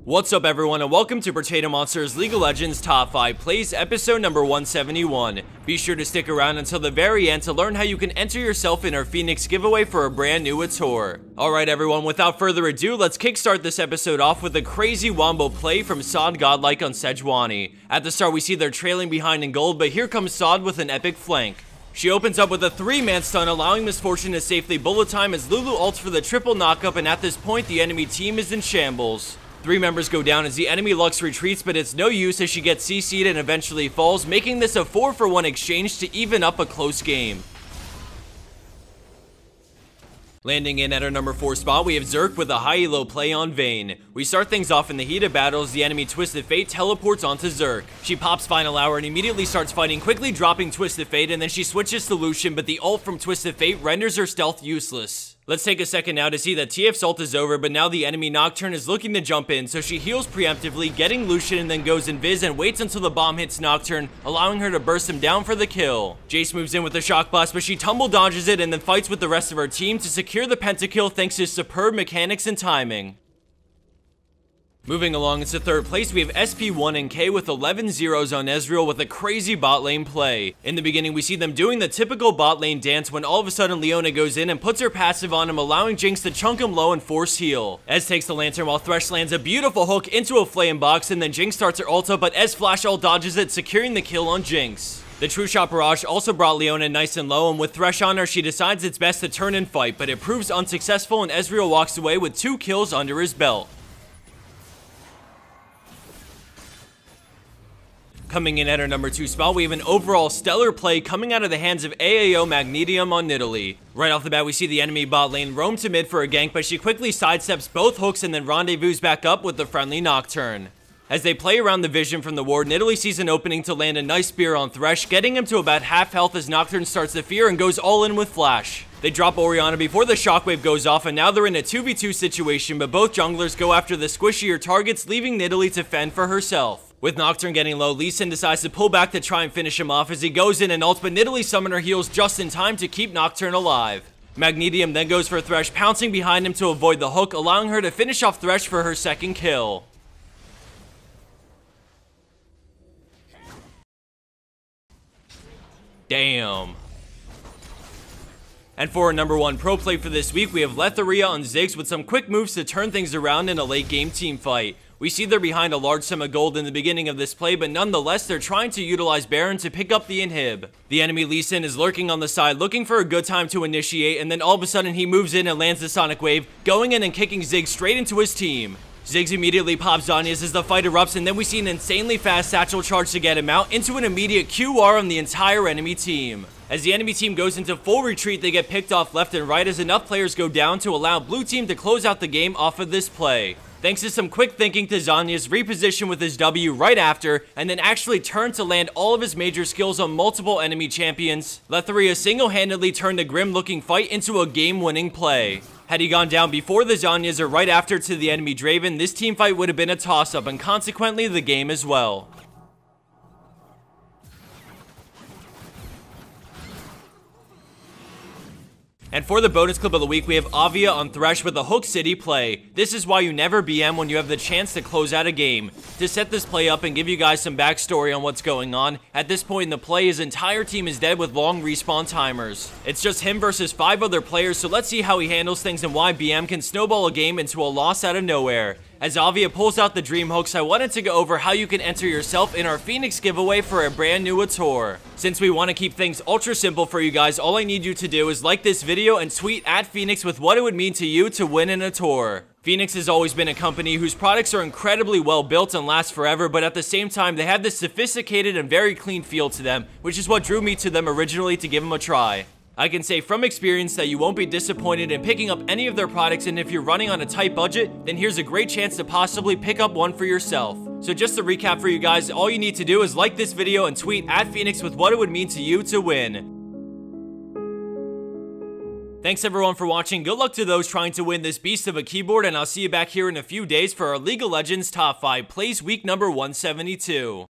What's up everyone and welcome to Potato Monsters League of Legends Top 5 Plays episode number 171. Be sure to stick around until the very end to learn how you can enter yourself in our Phoenix giveaway for a brand new Atour. Alright everyone, without further ado, let's kickstart this episode off with a crazy wombo play from Sod Godlike on Sejuani. At the start we see they're trailing behind in gold, but here comes Sod with an epic flank. She opens up with a 3-man stun, allowing Miss Fortune to safely bullet time as Lulu ults for the triple knockup, and at this point the enemy team is in shambles. 3 members go down as the enemy Lux retreats, but it's no use as she gets CC'd and eventually falls, making this a 4-for-1 exchange to even up a close game. Landing in at our number 4 spot, we have Zerk with a high elo play on Vayne. We start things off in the heat of battle as the enemy Twisted Fate teleports onto Zerk. She pops Final Hour and immediately starts fighting, quickly dropping Twisted Fate, and then she switches to Lucian, but the ult from Twisted Fate renders her stealth useless. Let's take a second now to see that TF's ult is over, but now the enemy Nocturne is looking to jump in, so she heals preemptively, getting Lucian, and then goes invis and waits until the bomb hits Nocturne, allowing her to burst him down for the kill. Jace moves in with a shock blast, but she tumble dodges it and then fights with the rest of her team to secure the pentakill thanks to superb mechanics and timing. Moving along into 3rd place, we have SP1NK with 11 zeros on Ezreal with a crazy bot lane play. In the beginning, we see them doing the typical bot lane dance when all of a sudden Leona goes in and puts her passive on him, allowing Jinx to chunk him low and force heal. Ez takes the lantern while Thresh lands a beautiful hook into a flame box, and then Jinx starts her ult up, but Ez flash ult dodges it, securing the kill on Jinx. The True Shot Barrage also brought Leona nice and low, and with Thresh on her, she decides it's best to turn and fight, but it proves unsuccessful and Ezreal walks away with 2 kills under his belt. Coming in at our number 2 spot, we have an overall stellar play coming out of the hands of AAO Magnetium on Nidalee. Right off the bat, we see the enemy bot lane roam to mid for a gank, but she quickly sidesteps both hooks and then rendezvous back up with the friendly Nocturne. As they play around the vision from the ward, Nidalee sees an opening to land a nice spear on Thresh, getting him to about half health as Nocturne starts the fear and goes all in with Flash. They drop Orianna before the shockwave goes off, and now they're in a 2v2 situation, but both junglers go after the squishier targets, leaving Nidalee to fend for herself. With Nocturne getting low, Lee Sin decides to pull back to try and finish him off as he goes in and ults, but Nidalee Summoner heals just in time to keep Nocturne alive. Magnetium then goes for Thresh, pouncing behind him to avoid the hook, allowing her to finish off Thresh for her 2nd kill. Damn. And for our number 1 pro play for this week, we have Letharia on Ziggs with some quick moves to turn things around in a late game team fight. We see they're behind a large sum of gold in the beginning of this play, but nonetheless, they're trying to utilize Baron to pick up the inhib. The enemy Lee Sin is lurking on the side, looking for a good time to initiate, and then all of a sudden he moves in and lands the Sonic Wave, going in and kicking Ziggs straight into his team. Ziggs immediately pops Zhonya's as the fight erupts, and then we see an insanely fast satchel charge to get him out into an immediate QR on the entire enemy team. As the enemy team goes into full retreat, they get picked off left and right as enough players go down to allow blue team to close out the game off of this play. Thanks to some quick thinking to Zhonya's reposition with his W right after, and then actually turned to land all of his major skills on multiple enemy champions, Letharia single-handedly turned a grim-looking fight into a game-winning play. Had he gone down before the Zhonyas or right after to the enemy Draven, this team fight would have been a toss-up and consequently the game as well. And for the bonus clip of the week, we have Avia on Thresh with a Hook City play. This is why you never BM when you have the chance to close out a game. To set this play up and give you guys some backstory on what's going on, at this point in the play, his entire team is dead with long respawn timers. It's just him versus 5 other players, so let's see how he handles things and why BM can snowball a game into a loss out of nowhere. As Avia pulls out the Dream Hooks, I wanted to go over how you can enter yourself in our Phoenix giveaway for a brand new Atour. Since we want to keep things ultra simple for you guys, all I need you to do is like this video and tweet at Phoenix with what it would mean to you to win an Atour. Phoenix has always been a company whose products are incredibly well built and last forever, but at the same time, they have this sophisticated and very clean feel to them, which is what drew me to them originally to give them a try. I can say from experience that you won't be disappointed in picking up any of their products, and if you're running on a tight budget, then here's a great chance to possibly pick up one for yourself. So just to recap for you guys, all you need to do is like this video and tweet at Phoenix with what it would mean to you to win. Thanks everyone for watching, good luck to those trying to win this beast of a keyboard, and I'll see you back here in a few days for our League of Legends Top 5 Plays week number 172.